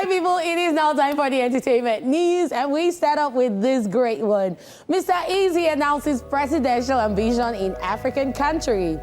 right, people, it is now time for the entertainment news, and we start up with this great one. Mr. Easy announces presidential ambition in African country.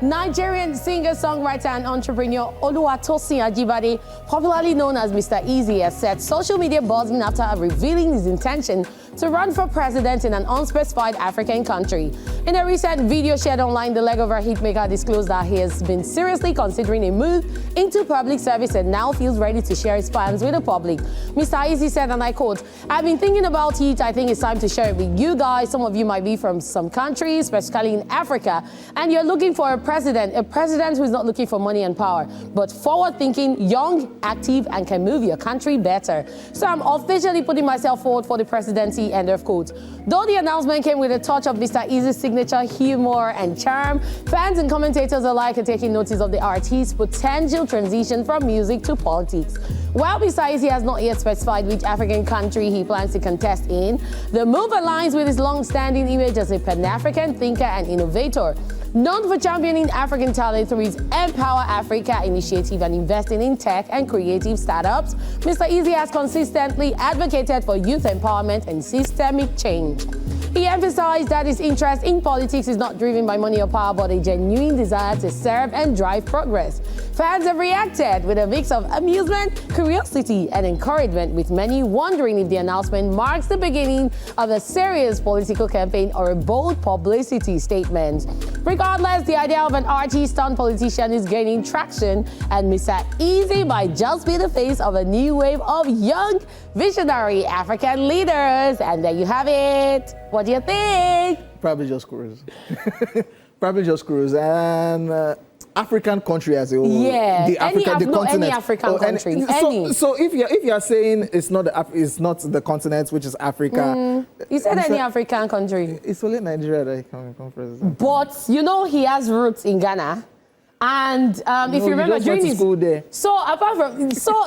Nigerian singer, songwriter, and entrepreneur Oluwatosin Ajibade, popularly known as Mr. Easy, has set social media buzzing after revealing his intention to run for president in an unspecified African country. In a recent video shared online, the leg of our hitmaker disclosed that he has been seriously considering a move into public service and now feels ready to share his plans with the public. Mr. Easy said, and I quote, "I've been thinking about it. I think it's time to share it with you guys. Some of you might be from some countries, especially in Africa, and you're looking for a president who is not looking for money and power, but forward-thinking, young, active, and can move your country better. So I'm officially putting myself forward for the presidency," end of quote. Though the announcement came with a touch of Mr. Easy's signature humor and charm, fans and commentators alike are taking notice of the artist's potential transition from music to politics. While Mr. Easy has not yet specified which African country he plans to contest in, the move aligns with his long-standing image as a Pan-African thinker and innovator. Known for championing African talent through his Empower Africa initiative and investing in tech and creative startups, Mr. Easy has consistently advocated for youth empowerment and systemic change. He emphasized that his interest in politics is not driven by money or power, but a genuine desire to serve and drive progress. Fans have reacted with a mix of amusement, curiosity, and encouragement, with many wondering if the announcement marks the beginning of a serious political campaign or a bold publicity statement. Regardless, the idea of an artist-turned-politician is gaining traction, and Mr. Easy might just be the face of a new wave of young, visionary African leaders. And there you have it. What do you think? Probably just cruise. Probably just cruise. And African country as a whole. Yeah, the continent. Any African country. So if you're saying it's not the continent, which is Africa. You said any African country. It's only Nigeria that he can become president. But you know he has roots in Ghana. And if you remember, during his school there. So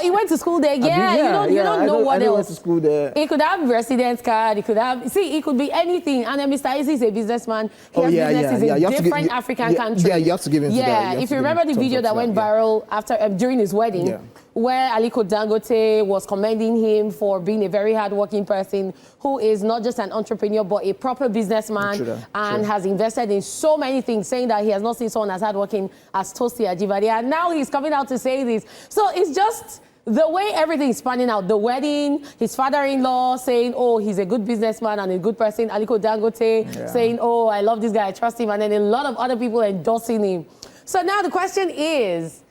he went to school there. Yeah, you don't know what else. Went to school there. He could have residence card. He could have. It could be anything. And then Mr. Easy is a businessman. He has businesses in different African countries. Yeah, you have to give him. Yeah, if you remember the video that went viral after during his wedding. Yeah. Where Aliko Dangote was commending him for being a very hardworking person who is not just an entrepreneur but a proper businessman and has invested in so many things, saying that he has not seen someone as hardworking as Tosin Ajibade. And now he's coming out to say this. So it's just the way everything is panning out. The wedding, his father-in-law saying, oh, he's a good businessman and a good person. Aliko Dangote saying, oh, I love this guy, I trust him. And then a lot of other people endorsing him. So now the question is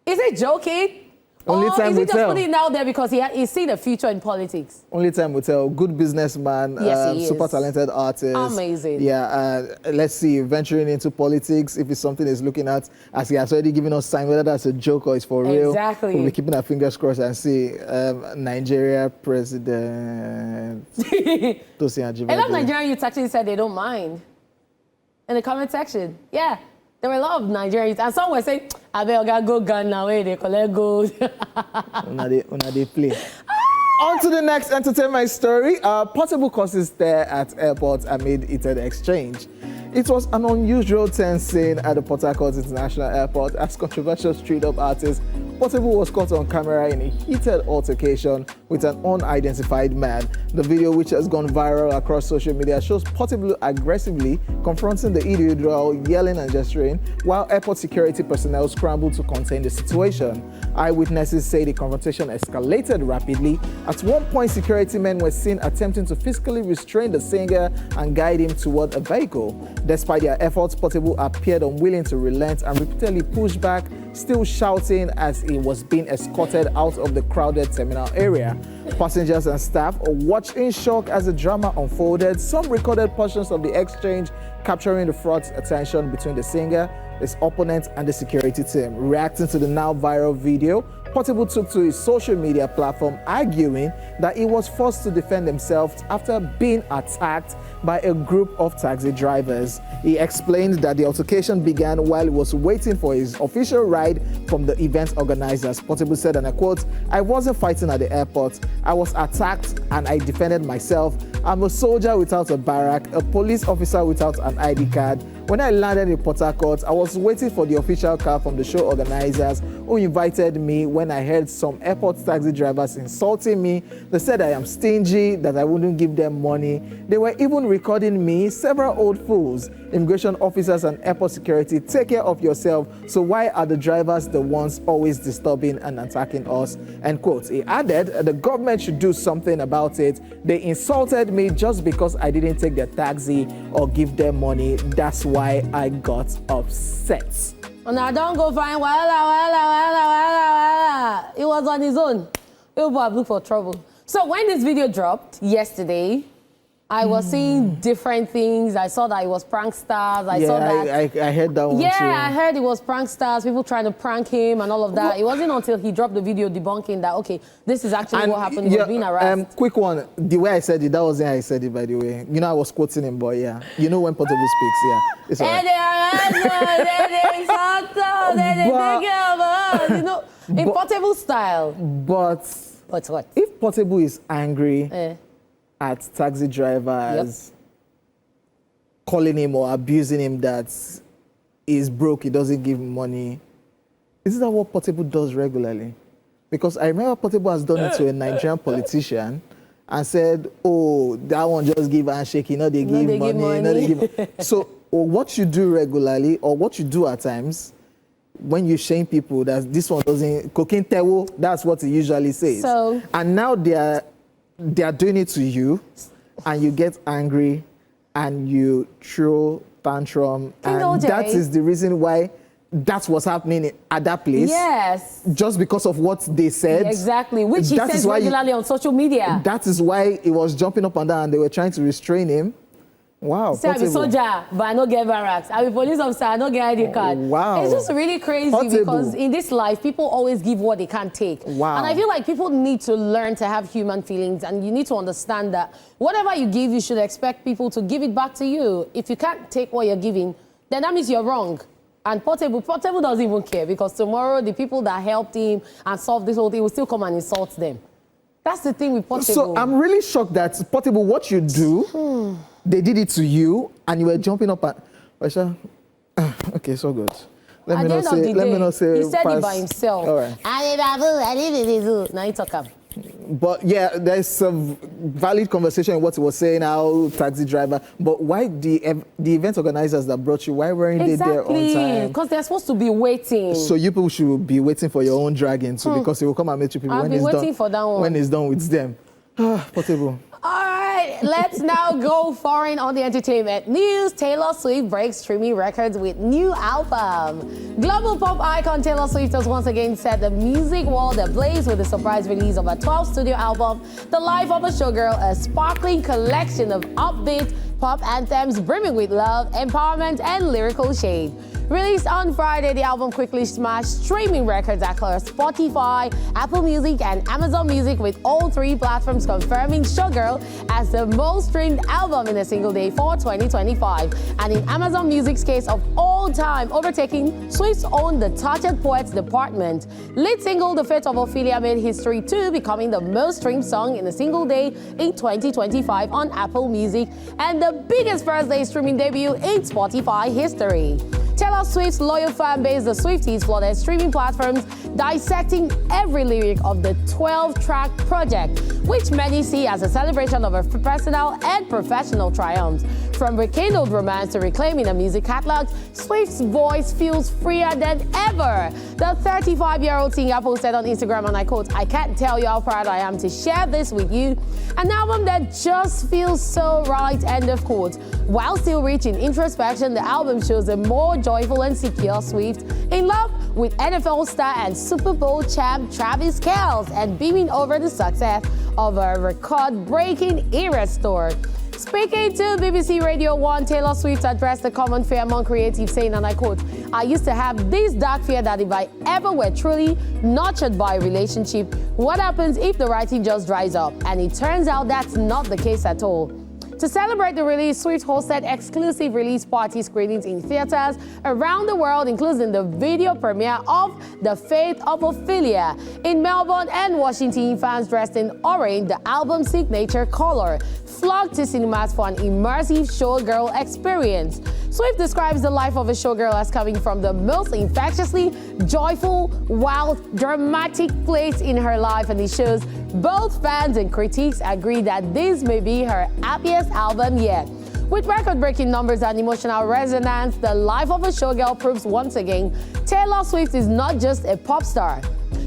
it joking? Only time will tell. Is he just putting it out there because he's seen a future in politics? Only time will tell. Good businessman, super talented artist. Amazing. Yeah, let's see, venturing into politics, if it's something he's looking at, as he has already given us sign, whether that's a joke or it's for real. Exactly. We'll be keeping our fingers crossed and see Nigeria president Tosin Ajibade. A lot of Nigerian youths actually said they don't mind in the comment section. Yeah. There were a lot of Nigerians, and some were saying, I bet I go Ghana where they collect gold. Una they play. On to the next entertainment story. Portable courses there at airports amid heated exchange. It was an unusual tense scene at the Port Harcourt International Airport as controversial street-up artist Portable was caught on camera in a heated altercation with an unidentified man. The video, which has gone viral across social media, shows Portable aggressively confronting the individual, yelling and gesturing, while airport security personnel scrambled to contain the situation. Eyewitnesses say the confrontation escalated rapidly. At one point, security men were seen attempting to physically restrain the singer and guide him toward a vehicle. Despite their efforts, Portable appeared unwilling to relent and repeatedly pushed back, still shouting as he was being escorted out of the crowded terminal area. Passengers and staff watched in shock as the drama unfolded. Some recorded portions of the exchange, capturing the fraught tension between the singer, his opponent, and the security team. Reacting to the now viral video, Portable took to his social media platform, arguing that he was forced to defend himself after being attacked by a group of taxi drivers. He explained that the altercation began while he was waiting for his official ride from the event organizers. Portable said, and I quote, "I wasn't fighting at the airport. I was attacked and I defended myself. I'm a soldier without a barrack, a police officer without an ID card. When I landed in Port Harcourt, I was waiting for the official car from the show organizers who invited me when I heard some airport taxi drivers insulting me. They said I am stingy, that I wouldn't give them money. They were even recording me. Several old fools, immigration officers and airport security, take care of yourself. So why are the drivers the ones always disturbing and attacking us? End quote. He added, the government should do something about it. They insulted me just because I didn't take their taxi or give them money. That's why I got upset. Oh, now don't go find wala. He was on his own. He was looking for trouble. So when this video dropped yesterday, I was seeing different things. I saw that it was pranksters. I saw that. I heard that one too. Yeah, I heard it was pranksters, people trying to prank him and all of that. It wasn't until he dropped the video debunking that, okay, this is actually what happened. He was being harassed. Quick one. The way I said it, that wasn't how I said it, by the way. You know, I was quoting him, but yeah. You know when Portable speaks, yeah. It's all right. You know, in Portable style. But what? If Portable is angry at taxi drivers calling him or abusing him that he's broke, he doesn't give him money, isn't that what Portable does regularly? Because I remember Portable has done it to a Nigerian politician and said, oh, that one just give handshake, you know, they give money. So what you do regularly or what you do at times when you shame people that this one doesn't, cocaine tewo, that's what he usually says. So, and now they are doing it to you, and you get angry, and you throw tantrum, and that is the reason why that's what's happening at that place. Yes. Just because of what they said. Exactly, which he says regularly on social media. That is why he was jumping up and down, and they were trying to restrain him. Wow. Say I be soldier, but I don't get barracks. I be police officer, I don't get ID card. Wow. It's just really crazy because in this life, people always give what they can't take. Wow. And I feel like people need to learn to have human feelings, and you need to understand that whatever you give, you should expect people to give it back to you. If you can't take what you're giving, then that means you're wrong. And Portable doesn't even care, because tomorrow the people that helped him and solved this whole thing will still come and insult them. That's the thing with Portable. So I'm really shocked that Portable, what you do, they did it to you, and you were jumping up and, okay, so good. Let me not say. He said it by himself. All right. Now you talk up. But yeah, there's a valid conversation in what he was saying, how taxi driver. But why the event organizers that brought you, why weren't they there on time? Because they're supposed to be waiting. So you people should be waiting for your own dragging too, because they will come and meet you people I've been waiting for that one. When it's done with them. Portable. All right, let's now go foreign on the entertainment news. Taylor Swift breaks streaming records with new album. Global pop icon Taylor Swift has once again set the music world ablaze with the surprise release of her 12th studio album, The Life of a Showgirl, a sparkling collection of upbeat pop anthems brimming with love, empowerment, and lyrical shade. Released on Friday, the album quickly smashed streaming records across Spotify, Apple Music, and Amazon Music, with all three platforms confirming Showgirl as the most streamed album in a single day for 2025. And in Amazon Music's case of all time, overtaking Swift's own The Tortured Poets department. Lead single The Fate of Ophelia made history too, becoming the most streamed song in a single day in 2025 on Apple Music, and the biggest first-day streaming debut in Spotify history. Taylor Swift's loyal fan base, the Swifties, flooded streaming platforms, dissecting every lyric of the 12-track project, which many see as a celebration of her personal and professional triumphs. From rekindled romance to reclaiming a music catalog, Swift's voice feels freer than ever. The 35-year-old singer posted on Instagram, and I quote, "I can't tell you how proud I am to share this with you. An album that just feels so right," end of quote. While still rich in introspection, the album shows a more joyful and secure Swift, in love with NFL star and Super Bowl champ Travis Kelce, and beaming over the success of a record-breaking Eras tour. Speaking to BBC Radio 1, Taylor Swift addressed the common fear among creatives, saying, and I quote, "I used to have this dark fear that if I ever were truly nurtured by a relationship, what happens if the writing just dries up? And it turns out that's not the case at all." To celebrate the release, Swift hosted exclusive release party screenings in theaters around the world, including the video premiere of The Fate of Ophelia. In Melbourne and Washington, fans dressed in orange, the album's signature color, flocked to cinemas for an immersive showgirl experience. Swift describes the life of a showgirl as coming from the most infectiously joyful, wild, dramatic place in her life, and it shows both fans and critics agree that this may be her happiest album yet. With record-breaking numbers and emotional resonance, the life of a showgirl proves once again Taylor Swift is not just a pop star.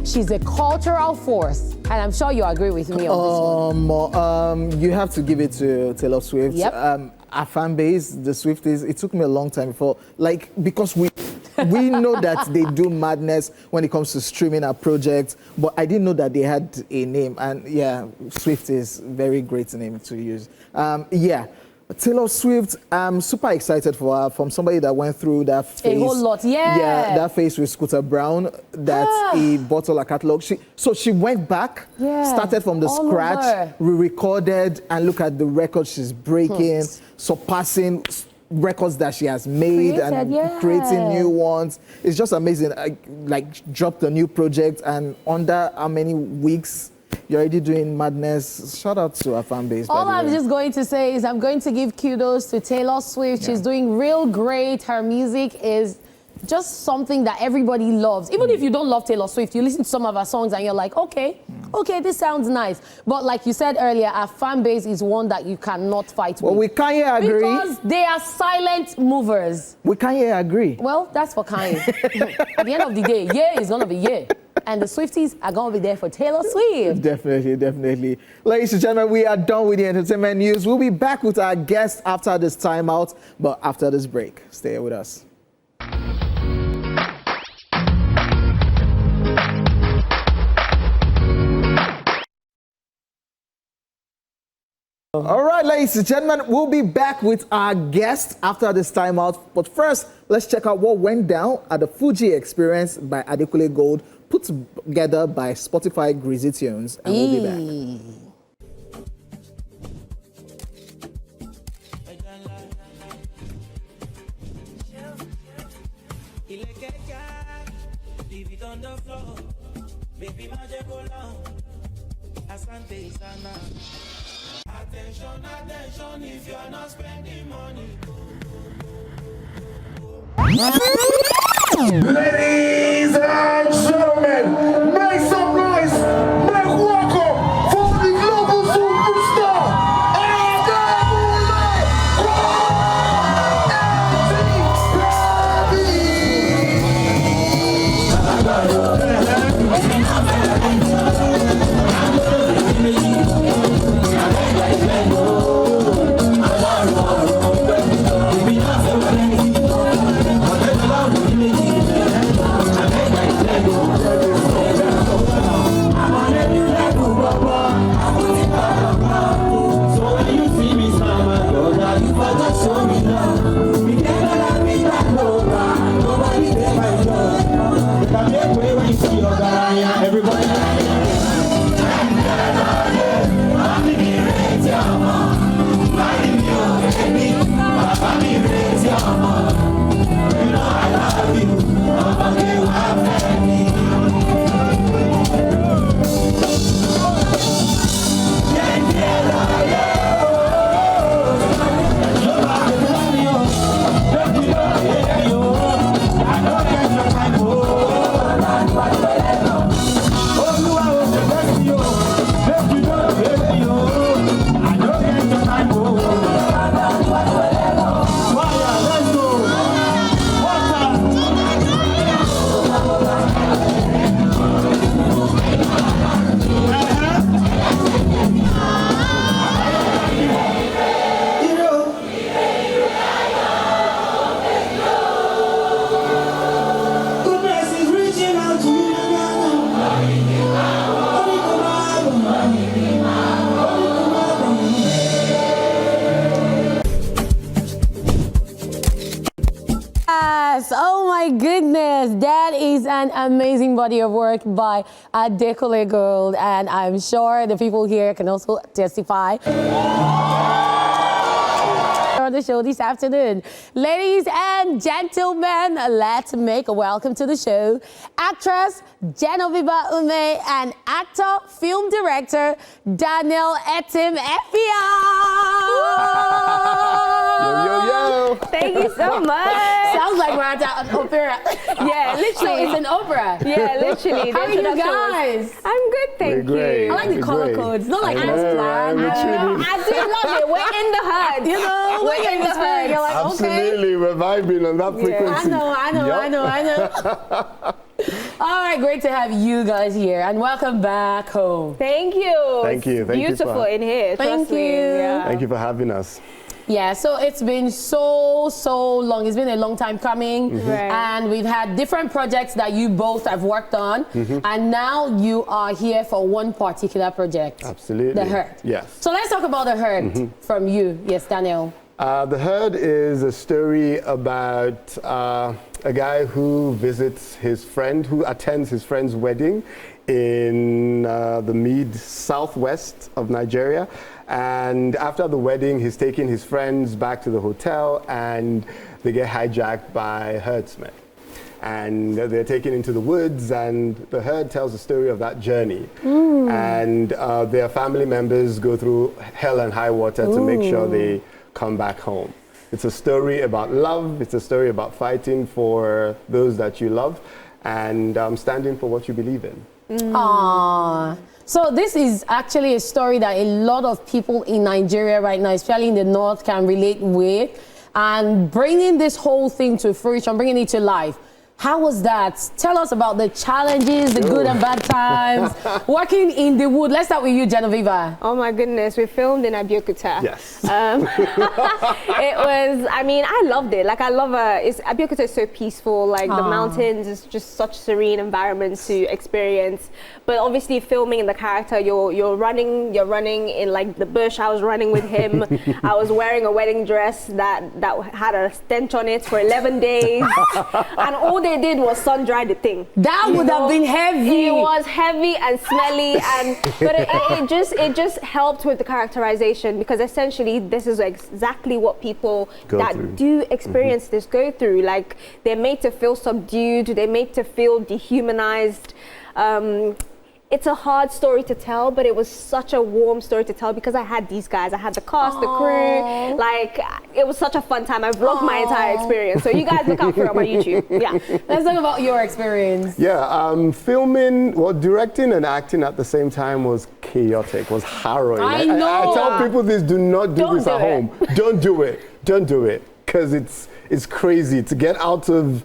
She's a cultural force, and I'm sure you agree with me on this one. You have to give it to Taylor Swift. Yep. Our fan base, the Swifties, it took me a long time before, because we know that they do madness when it comes to streaming our projects, but I didn't know that they had a name. And yeah, Swift is a very great name to use. Taylor Swift, I'm super excited for her, from somebody that went through that phase. A whole lot, yeah. Yeah, that phase with Scooter Brown, that he bought all her catalog. She went back, started from the scratch, re-recorded, and look at the records she's breaking, surpassing records that she has made creating new ones. It's just amazing. Dropped a new project, and under how many weeks you're already doing madness. Shout out to our fan base. All I'm just going to say is I'm going to give kudos to Taylor Swift. She's doing real great. Her music is just something that everybody loves. Even if you don't love Taylor Swift, you listen to some of her songs and you're like, okay, this sounds nice. But like you said earlier, our fan base is one that you cannot fight with. Well, we can't agree. Because they are silent movers. We can't agree. Well, that's for Kanye. At the end of the day, yeah is going to be yeah. And the Swifties are going to be there for Taylor Swift. Definitely, definitely. Ladies and gentlemen, we are done with the entertainment news. We'll be back with our guest after this timeout, but after this break. Stay with us. All right, ladies and gentlemen, we'll be back with our guest after this timeout. But first, let's check out what went down at the Fuji Experience by Adekunle Gold, put together by Spotify Greasy Tunes, and we'll be back. Attention, if you're not spending money. Ladies and gentlemen, make some noise, make welcome for the global superstar, Oh my goodness, that is an amazing body of work by Adekunle Gold, and I'm sure the people here can also testify. on the show this afternoon. Ladies and gentlemen, let's make a welcome to the show actress Genoviva Ume and actor, film director Daniel Etim Efia. Yo, yo, yo. Thank you so much. Sounds like we're at an opera. Yeah, literally. So it's an opera. Yeah, literally. How are you guys? I'm good, thank great. you. I like the color Great. codes. Not like I I was know, planned. right? I do love it. We're in the hood. You know, We're in the hood. You're like, okay. Absolutely, we're vibing on that frequency. I know. All right, great to have you guys here and welcome back home. Thank you. Thank you. It's Thank you beautiful for- in here. Thank Trust me. you. Yeah. Thank you for having us. Yeah, so it's been so long. It's been a long time coming. Right. And we've had different projects that you both have worked on. And now you are here for one particular project. Absolutely. The Herd. Yes. So let's talk about The Herd from you. Yes, Daniel. The Herd is a story about a guy who visits his friend, who attends his friend's wedding in the mid-southwest of Nigeria. And after the wedding, he's taking his friends back to the hotel and they get hijacked by herdsmen. And they're taken into the woods, and the Herd tells the story of that journey. And their family members go through hell and high water to make sure they come back home. It's a story about love. It's a story about fighting for those that you love and standing for what you believe in. Aww. So this is actually a story that a lot of people in Nigeria right now, especially in the north, can relate with. And bringing this whole thing to fruition, bringing it to life. How was that? Tell us about the challenges, the good and bad times, working in the wood. Let's start with you, Genoviva. Oh my goodness, we filmed in Abeokuta. Yes. It was, I mean, I loved it. Like, I love Abeokuta is so peaceful. Like, the mountains is just such serene environment to experience. But obviously, filming in the character, you're running in like the bush. I was running with him. I was wearing a wedding dress that had a stench on it for 11 days. And all they did was sun dry the thing. That would have been heavy. It was heavy and smelly, but it just helped with the characterization, because essentially this is exactly what people do experience this go through. Like, they're made to feel subdued, they're made to feel dehumanized. It's a hard story to tell, but it was such a warm story to tell because I had these guys. I had the cast, the crew. Like, it was such a fun time. I vlogged my entire experience. So you guys look out for it on my YouTube. Yeah. Let's talk about your experience. Yeah, filming, directing and acting at the same time was chaotic, was harrowing. I know. I tell people this, do not do this at home. Don't do it. Don't do it. Because it's crazy to get out of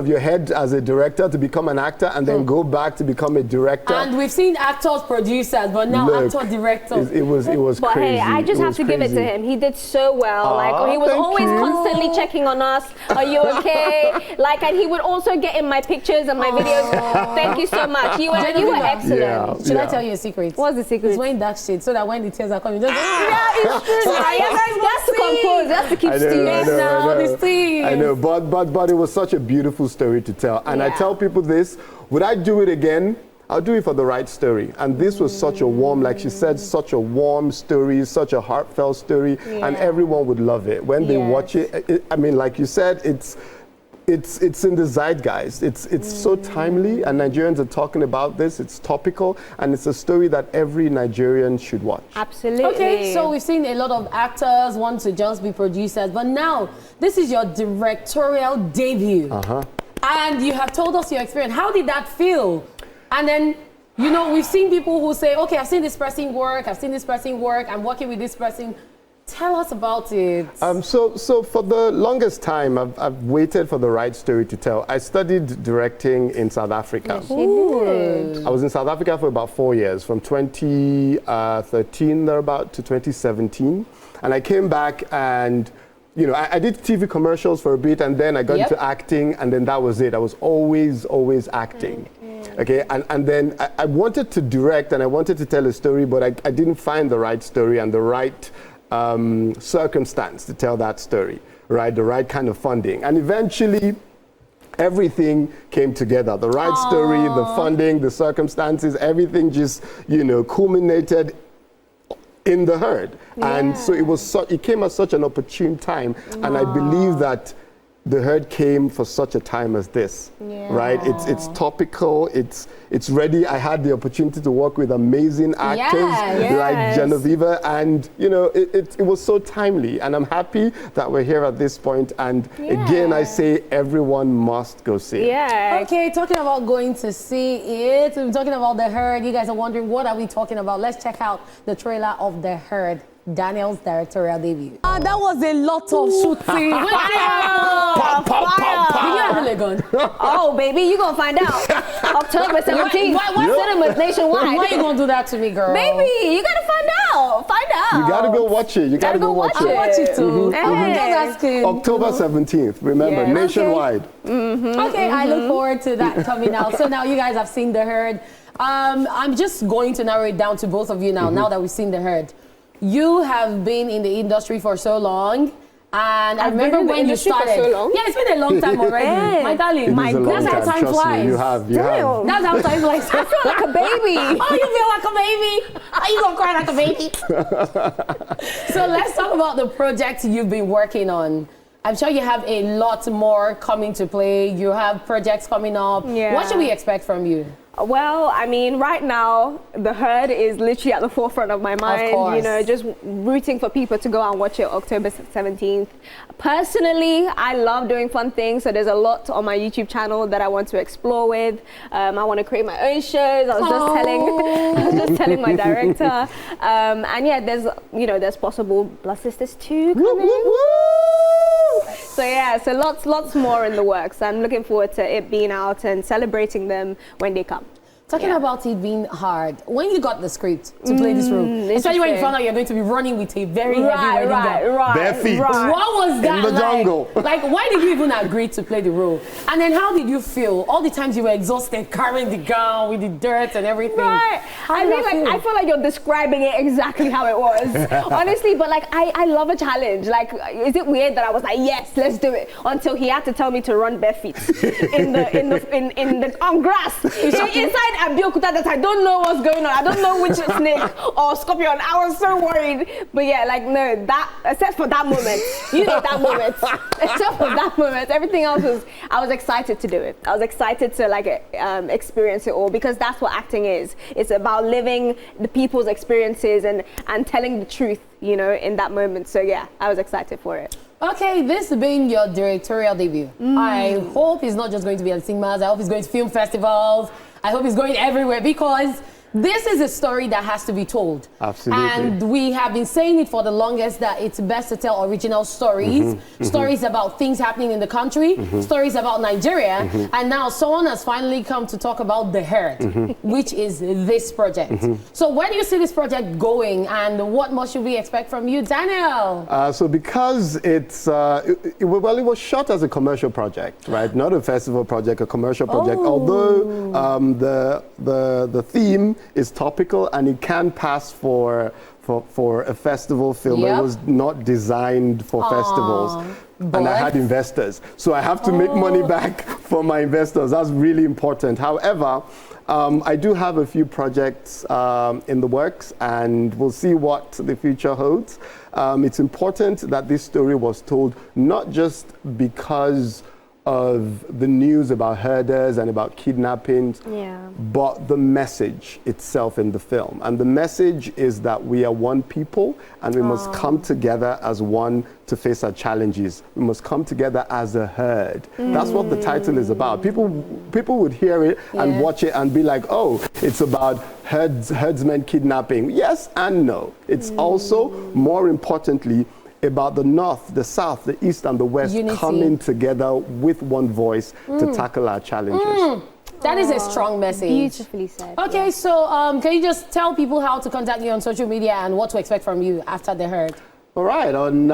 your head as a director to become an actor and then go back to become a director. And we've seen actors, producers, but now actor, directors. It was but crazy. Hey, I just have to give it to him. He did so well. Like, he was always constantly checking on us. Are you okay? Like, and he would also get in my pictures and my videos. Thank you so much. You were excellent. Yeah, Should I tell you a secret? What's the secret? It's wearing dark shades so that when the tears are coming, just Yeah, it's true. That's to compose. That's to keep steam. I know, but it was such a beautiful story to tell. And I tell people this, would I do it again? I'll do it for the right story. And this was such a warm, like she said, such a warm story, such a heartfelt story, and everyone would love it. When they watch it, I mean, like you said, it's in the zeitgeist. It's so timely, and Nigerians are talking about this. It's topical, and it's a story that every Nigerian should watch. Absolutely. Okay, so we've seen a lot of actors want to just be producers, but now this is your directorial debut. And you have told us your experience. How did that feel? And then, you know, we've seen people who say, okay, I've seen this person work, I'm working with this person. Tell us about it. So for the longest time, I've waited for the right story to tell. I studied directing in South Africa. Yes, you did. I was in South Africa for about 4 years, from 2013 thereabout to 2017. And I came back and, you know, I did TV commercials for a bit, and then I got into acting, and then that was it. I was always acting. Okay, and then I wanted to direct and I wanted to tell a story, but I didn't find the right story and the right circumstance to tell that story, right? The right kind of funding. And eventually, everything came together. The right story, the funding, the circumstances, everything just, you know, culminated in the herd. And so it came at such an opportune time. And I believe that the herd came for such a time as this, right? It's topical, it's ready. I had the opportunity to work with amazing actors like Genevieve, and you know, it was so timely, and I'm happy that we're here at this point. And again, I say everyone must go see it. Yeah. Okay, talking about going to see it, we're talking about the herd. You guys are wondering, what are we talking about? Let's check out the trailer of the herd. Daniel's directorial debut. That was a lot of shooting. What did you have a leg on? Oh, baby, you gonna find out. October 17th. Why cinemas nationwide? Why you gonna do that to me, girl? Baby, you gotta find out. Find out. You gotta go watch it. You gotta go watch it. I'll watch it too. I'm just asking. October 17th, remember, nationwide. Okay, I look forward to that coming out. So now you guys have seen the herd. I'm just going to narrow it down to both of you now, now that we've seen the herd. You have been in the industry for so long, and I remember when you started. For so long? Yeah, it's been a long time already. My darling, that's how time flies. You have. That's how time flies. I feel like a baby. Oh, you feel like a baby? Are you gonna cry like a baby? So let's talk about the project you've been working on. I'm sure you have a lot more coming to play. You have projects coming up. Yeah. What should we expect from you? Well, I mean, right now, the herd is literally at the forefront of my mind. Of course. You know, just rooting for people to go and watch it October 17th. Personally, I love doing fun things, so there's a lot on my YouTube channel that I want to explore with. I want to create my own shows. I was just telling my director. And yeah, there's possible Blood Sisters 2 coming. So yeah, so lots more in the works. I'm looking forward to it being out and celebrating them when they come. Talking about it being hard, when you got the script to play this role, especially when you found out you're going to be running with a very heavy wedding gown. Bare feet. What was that in the jungle? Like, why did you even agree to play the role? And then how did you feel? All the times you were exhausted carrying the gown with the dirt and everything. Right. I feel like you're describing it exactly how it was. Honestly, but like I love a challenge. Like, is it weird that I was like, yes, let's do it, until he had to tell me to run bare feet on grass inside Abiyokuta that I don't know what's going on. I don't know which snake or scorpion. I was so worried. But yeah, like, no, that, except for that moment, you know, that moment, except for that moment, everything else was, I was excited to do it. I was excited to like experience it all, because that's what acting is. It's about living the people's experiences and telling the truth, you know, in that moment. So yeah, I was excited for it. Okay, this being your directorial debut, I hope it's not just going to be at cinemas. I hope it's going to film festivals. I hope it's going everywhere, because this is a story that has to be told. Absolutely. And we have been saying it for the longest, that it's best to tell original stories, stories about things happening in the country, stories about Nigeria, and now someone has finally come to talk about the herd, which is this project. So where do you see this project going, and what more should we expect from you, Daniel? So because it was shot as a commercial project, right? Not a festival project, a commercial project. Although the theme is topical and it can pass for a festival film. It was not designed for festivals. And I had investors. So I have to make money back for my investors. That's really important. However, I do have a few projects in the works, and we'll see what the future holds. It's important that this story was told not just because of the news about herders and about kidnappings, but the message itself in the film. And the message is that we are one people, and we must come together as one to face our challenges. We must come together as a herd. That's what the title is about. People would hear it and watch it and be like, oh, it's about herdsmen kidnapping. Yes and no. It's also, more importantly, about the North, the South, the East, and the West coming together with one voice to tackle our challenges. That is a strong message. Beautifully said. Okay, so can you just tell people how to contact you on social media and what to expect from you after the herd? All right, on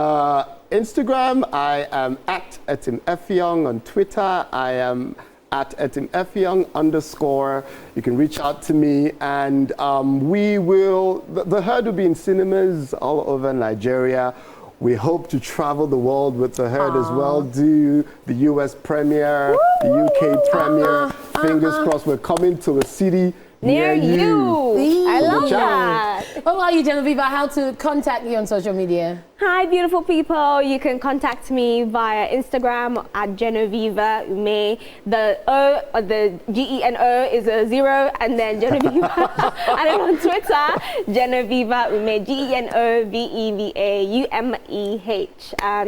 Instagram, I am at Etim Effiong. On Twitter, I am at Etim Effiong _ You can reach out to me, and the herd will be in cinemas all over Nigeria. We hope to travel the world with the herd as well, do the US premiere, the UK premiere. Fingers crossed, we're coming to a city near you. I love that. What about you, Genevieve? How to contact you on social media? Hi, beautiful people. You can contact me via Instagram at Genevieve Ume. The O, or the Geno is a 0, and then Genevieve. And then on Twitter, Genevieve Ume, GenoVevaUmeh.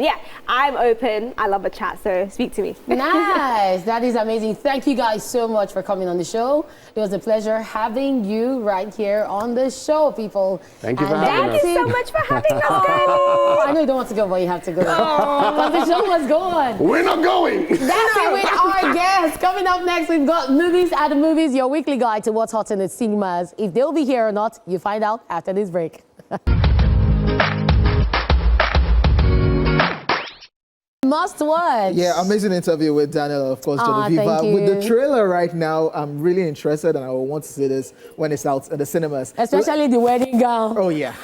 Yeah, I'm open. I love a chat, so speak to me. Nice. That is amazing. Thank you guys so much for coming on the show. It was a pleasure having you right here on the show, people. Thank you for having us. Thank you so much for having us, girlie. I know you don't want to go, but you have to go. But the show must go on. We're not going. That's it with our guests. Coming up next, we've got Movies at the Movies, your weekly guide to what's hot in the cinemas. If they'll be here or not, you find out after this break. Must watch. Yeah, amazing interview with Daniel, of course, Genevieve. Thank you. With the trailer right now, I'm really interested and I will want to see this when it's out in the cinemas. Especially the wedding gown. Oh, yeah.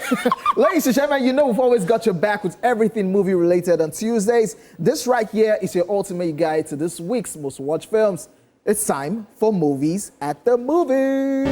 Ladies and gentlemen, you know we've always got your back with everything movie related on Tuesdays. This right here is your ultimate guide to this week's most watched films. It's time for Movies at the Movies.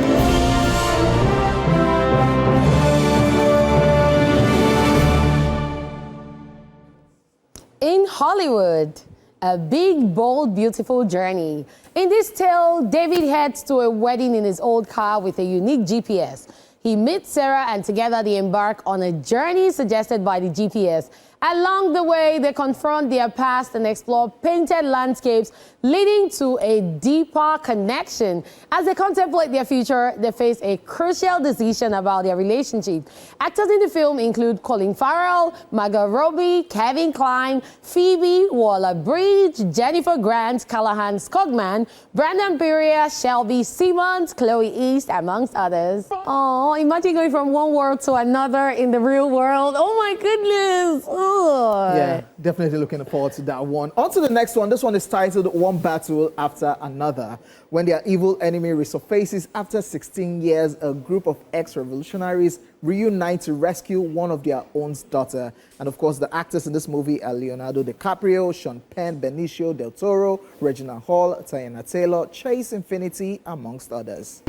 In Hollywood, a big, bold, beautiful journey. In this tale, David heads to a wedding in his old car with a unique GPS. He meets Sarah and together they embark on a journey suggested by the GPS. Along the way, they confront their past and explore painted landscapes, leading to a deeper connection. As they contemplate their future, they face a crucial decision about their relationship. Actors in the film include Colin Farrell, Margot Robbie, Kevin Kline, Phoebe Waller-Bridge, Jennifer Grant, Callahan Skogman, Brandon Perea, Shelby Simmons, Chloe East, amongst others. Oh, imagine going from one world to another in the real world. Oh my goodness. Yeah, definitely looking forward to that one. On to the next one. This one is titled One Battle After Another. When their evil enemy resurfaces after 16 years, a group of ex-revolutionaries reunite to rescue one of their own daughter. And of course, the actors in this movie are Leonardo DiCaprio, Sean Penn, Benicio del Toro, Regina Hall, Tiana Taylor, Chase Infinity, amongst others.